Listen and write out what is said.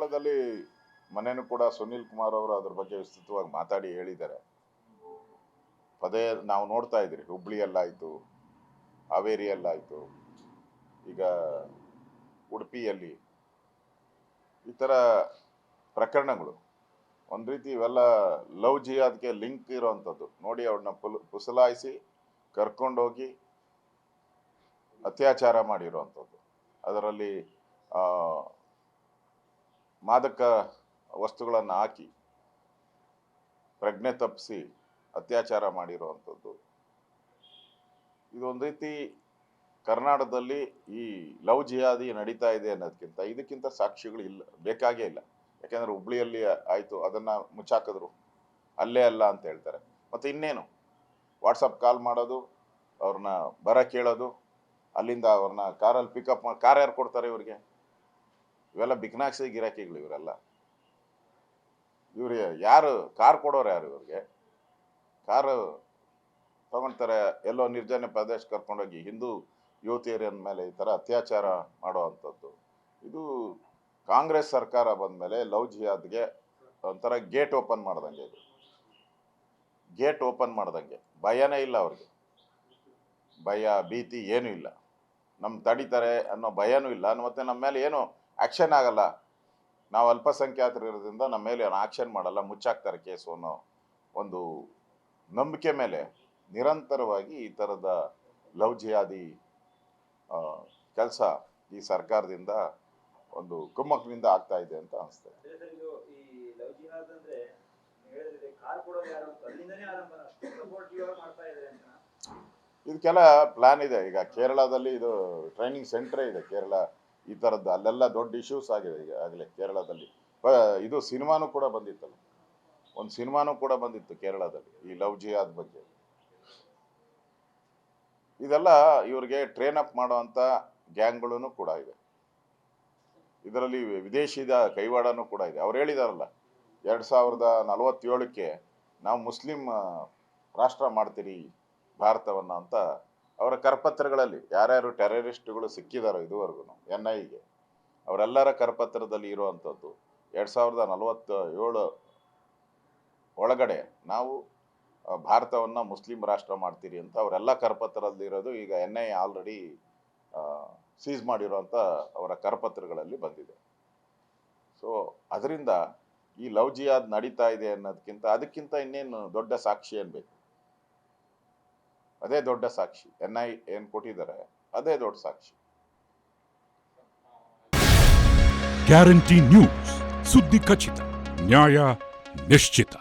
ಕೇರಳದಲ್ಲಿ ಮನೆಯೂ ಕೂಡ ಸುನೀಲ್ ಕುಮಾರ್ ಅವರು ಅದ್ರ ಬಗ್ಗೆ ವಿಸ್ತೃತವಾಗಿ ಮಾತಾಡಿ ಹೇಳಿದ್ದಾರೆ. ಪದೇ ನಾವು ನೋಡ್ತಾ ಇದ್ದೀರಿ, ಹುಬ್ಳಿಯಲ್ಲಾಯಿತು, ಹಾವೇರಿಯಲ್ಲಾಯಿತು, ಈಗ ಉಡುಪಿಯಲ್ಲಿ ಈ ಥರ ಪ್ರಕರಣಗಳು. ಒಂದು ರೀತಿ ಇವೆಲ್ಲ ಲವ್ ಜಿಹಾದ್ಗೆ ಲಿಂಕ್ ಇರೋವಂಥದ್ದು. ನೋಡಿ, ಅವ್ರನ್ನ ಪುಸಲಾಯಿಸಿ ಕರ್ಕೊಂಡೋಗಿ ಅತ್ಯಾಚಾರ ಮಾಡಿರೋವಂಥದ್ದು, ಅದರಲ್ಲಿ ಮಾದಕ ವಸ್ತುಗಳನ್ನು ಹಾಕಿ ಪ್ರಜ್ಞೆ ತಪ್ಪಿಸಿ ಅತ್ಯಾಚಾರ ಮಾಡಿರುವಂಥದ್ದು. ಇದೊಂದು ರೀತಿ ಕರ್ನಾಟಕದಲ್ಲಿ ಈ ಲವ್ ಜಿಹಾದಿ ನಡೀತಾ ಇದೆ ಅನ್ನೋದಕ್ಕಿಂತ ಇದಕ್ಕಿಂತ ಸಾಕ್ಷಿಗಳು ಇಲ್ಲ, ಬೇಕಾಗೇ ಇಲ್ಲ. ಯಾಕೆಂದರೆ ಹುಬ್ಳಿಯಲ್ಲಿ ಆಯಿತು, ಅದನ್ನು ಮುಚ್ಚಾಕಿದ್ರು, ಅಲ್ಲೇ ಅಲ್ಲ ಅಂತ ಹೇಳ್ತಾರೆ. ಮತ್ತು ಇನ್ನೇನು, ವಾಟ್ಸಪ್ ಕಾಲ್ ಮಾಡೋದು, ಅವ್ರನ್ನ ಬರ ಕೇಳೋದು, ಅಲ್ಲಿಂದ ಅವ್ರನ್ನ ಕಾರಲ್ಲಿ ಪಿಕಪ್ ಮಾಡಿ, ಕಾರ್ ಯಾರು ಕೊಡ್ತಾರೆ ಇವ್ರಿಗೆ? ಇವೆಲ್ಲ ಬಿಕ್ನಾಕ್ಸಿ ಗಿರಾಕಿಗಳು ಇವರೆಲ್ಲ. ಇವ್ರಿಗೆ ಯಾರು ಕಾರ್ ಕೊಡೋರು? ಯಾರು ಇವ್ರಿಗೆ? ಕಾರು ತಗೊಳ್ತಾರೆ, ಎಲ್ಲೋ ನಿರ್ಜನ ಪ್ರದೇಶ ಕರ್ಕೊಂಡೋಗಿ ಹಿಂದೂ ಯುವತಿಯರ ಮೇಲೆ ಈ ಥರ ಅತ್ಯಾಚಾರ ಮಾಡೋ ಅಂಥದ್ದು. ಇದು ಕಾಂಗ್ರೆಸ್ ಸರ್ಕಾರ ಬಂದ ಮೇಲೆ ಲವ್ ಜಿಹಾದ್ಗೆ ಒಂಥರ ಗೇಟ್ ಓಪನ್ ಮಾಡ್ದಂಗೆ. ಇದು ಗೇಟ್ ಓಪನ್ ಮಾಡ್ದಂಗೆ. ಭಯನೇ ಇಲ್ಲ ಅವ್ರಿಗೆ, ಭಯ ಭೀತಿ ಏನೂ ಇಲ್ಲ. ನಮ್ಮ ತಡೀತಾರೆ ಅನ್ನೋ ಭಯನೂ ಇಲ್ಲ, ಮತ್ತು ನಮ್ಮ ಮೇಲೆ ಏನು ಆ್ಯಕ್ಷನ್ ಆಗಲ್ಲ, ನಾವು ಅಲ್ಪಸಂಖ್ಯಾತರು ಇರೋದ್ರಿಂದ ನಮ್ಮ ಮೇಲೆ ಏನು ಆ್ಯಕ್ಷನ್ ಮಾಡಲ್ಲ, ಮುಚ್ಚಾಕ್ತಾರೆ ಕೇಸು ಅನ್ನೋ ಒಂದು ನಂಬಿಕೆ ಮೇಲೆ ನಿರಂತರವಾಗಿ ಈ ಥರದ ಲವ್ ಜಿಹಾದಿ ಕೆಲಸ ಈ ಸರ್ಕಾರದಿಂದ ಒಂದು ಕುಮ್ಮಕ್ಕಿನಿಂದ ಆಗ್ತಾ ಇದೆ ಅಂತ ಅನಿಸ್ತದೆ. ಇದಕ್ಕೆಲ್ಲ ಪ್ಲಾನ್ ಇದೆ. ಈಗ ಕೇರಳದಲ್ಲಿ ಇದು ಟ್ರೈನಿಂಗ್ ಸೆಂಟ್ರೇ ಇದೆ. ಕೇರಳ ಈ ಥರದ್ದು ಅಲ್ಲೆಲ್ಲ ದೊಡ್ಡ ಇಶ್ಯೂಸ್ ಆಗಿದೆ ಈಗಾಗಲೇ ಕೇರಳದಲ್ಲಿ. ಇದು ಸಿನಿಮಾನೂ ಕೂಡ ಬಂದಿತ್ತಲ್ಲ, ಒಂದು ಸಿನಿಮಾನೂ ಕೂಡ ಬಂದಿತ್ತು ಕೇರಳದಲ್ಲಿ ಈ ಲವ್ ಜಿಹಾದ್ ಬಗ್ಗೆ. ಇದೆಲ್ಲ ಇವ್ರಿಗೆ ಟ್ರೈನ್ ಅಪ್ ಮಾಡುವಂಥ ಗ್ಯಾಂಗ್ಗಳೂ ಕೂಡ ಇದೆ. ಇದರಲ್ಲಿ ವಿದೇಶಿದ ಕೈವಾಡನೂ ಕೂಡ ಇದೆ. ಅವ್ರು ಹೇಳಿದಾರಲ್ಲ, 2047ಕ್ಕೆ ನಾವು ಮುಸ್ಲಿಂ ರಾಷ್ಟ್ರ ಮಾಡ್ತೀರಿ ಭಾರತವನ್ನು ಅಂತ. ಅವರ ಕರಪತ್ರಗಳಲ್ಲಿ ಯಾರ್ಯಾರು ಟೆರರಿಸ್ಟ್ಗಳು ಸಿಕ್ಕಿದಾರೋ ಇದುವರೆಗೂ NIAಗೆ, ಅವರೆಲ್ಲರ ಕರಪತ್ರದಲ್ಲಿ ಇರುವಂಥದ್ದು 2047 ಒಳಗಡೆ ನಾವು ಭಾರತವನ್ನು ಮುಸ್ಲಿಂ ರಾಷ್ಟ್ರ ಮಾಡ್ತೀರಿ ಅಂತ ಅವರೆಲ್ಲ ಕರಪತ್ರದಲ್ಲಿ ಇರೋದು ಈಗ NIA ಆಲ್ರೆಡಿ ಸೀಸ್ ಮಾಡಿರೋಂಥ ಅವರ ಕರಪತ್ರಗಳಲ್ಲಿ ಬಂದಿದೆ. ಸೊ ಅದರಿಂದ ಈ ಲವ್ ಜಿಹಾದ್ ನಡೀತಾ ಇದೆ ಅನ್ನೋದಕ್ಕಿಂತ ಅದಕ್ಕಿಂತ ಇನ್ನೇನು ದೊಡ್ಡ ಸಾಕ್ಷಿ ಏನು ಬೇಕು? ಅದೇ ದೊಡ್ಡ ಸಾಕ್ಷಿ. NIA ಏನು ಕೊಟ್ಟಿದ್ದಾರೆ ಅದೇ ದೊಡ್ಡ ಸಾಕ್ಷಿ. ಗ್ಯಾರಂಟಿ ನ್ಯೂಸ್, ಸುದ್ದಿ ಖಚಿತ, ನ್ಯಾಯ ನಿಶ್ಚಿತ.